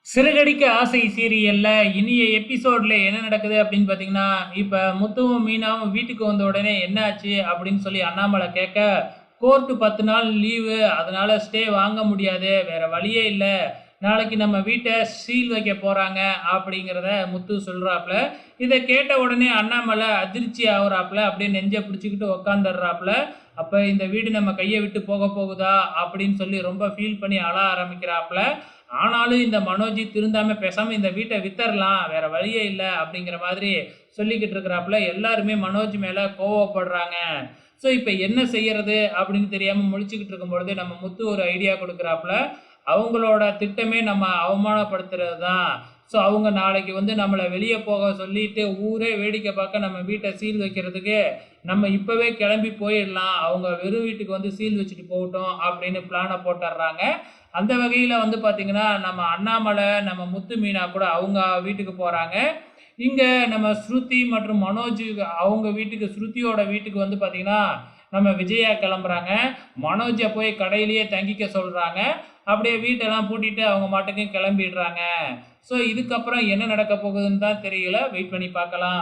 சிறகடிக்க ஆசை சீரியல்ல இனிய எபிசோட்ல என்ன நடக்குது அப்படின்னு பார்த்தீங்கன்னா, இப்ப முத்துவும், மீனாவும் வீட்டுக்கு வந்த உடனே என்ன ஆச்சு அப்படின்னு சொல்லி அண்ணாமலை கேட்க, கோர்ட் 10 நாள் லீவு. அதனால ஸ்டே வாங்க முடியாது. வேற வழியே இல்ல. நாளைக்கு நம்ம வீட்ட சீல் வைக்க போறாங்க அப்படிங்கிறத முத்து சொல்றாப்ல. இத கேட்ட உடனே அண்ணாமலை அதிர்ச்சி ஆகுறாப்ல. அப்படியே நெஞ்ச பிடிச்சுக்கிட்டு உட்காந்துடுறாப்ல. அப்ப இந்த வீடு நம்ம கைய விட்டு போக போகுதா அப்படின்னு சொல்லி ரொம்ப ஃபீல் பண்ணி அழ ஆரம்பிக்கிறாப்ல. ஆனாலும் இந்த மனோஜ் திருந்தாம பேசாம இந்த வீட்டை வித்தரலாம், வேற வழியே இல்லை அப்படிங்கிற மாதிரி சொல்லிக்கிட்டு இருக்கிறாப்புல. எல்லாருமே மனோஜ் மேல கோவப்படுறாங்க. ஸோ இப்போ என்ன செய்யறது அப்படின்னு தெரியாம முழிச்சுக்கிட்டு இருக்கும்பொழுது நம்ம முத்து ஒரு ஐடியா கொடுக்குறாப்புல. அவங்களோட திட்டமே நம்ம அவமானப்படுத்துறது தான். ஸோ அவங்க நாளைக்கு வந்து நம்மளை வெளியே போக சொல்லிட்டு ஊரே வேடிக்கை பார்க்க நம்ம வீட்டை சீல் வைக்கிறதுக்கு நம்ம இப்போவே கிளம்பி போயிடலாம். அவங்க வெறும் வீட்டுக்கு வந்து சீல் வச்சுட்டு போகட்டும் அப்படின்னு பிளானை போட்டுடுறாங்க. அந்த வகையில் வந்து பார்த்திங்கன்னா நம்ம அண்ணாமலை நம்ம முத்து மீனா கூட அவங்க வீட்டுக்கு போகிறாங்க. இங்கே நம்ம ஸ்ருதி மற்றும் மனோஜ் அவங்க வீட்டுக்கு ஸ்ருதியோட வீட்டுக்கு வந்து பார்த்திங்கன்னா நம்ம விஜயா கிளம்புறாங்க. மனோஜை போய் கடையிலேயே தங்கிக்க சொல்கிறாங்க. அப்படியே வீட்டெல்லாம் பூட்டிட்டு அவங்க மாட்டுக்கும் கிளம்பிடுறாங்க. ஸோ இதுக்கப்புறம் என்ன நடக்க போகுதுன்னு தான் தெரியல. வெயிட் பண்ணி பார்க்கலாம்.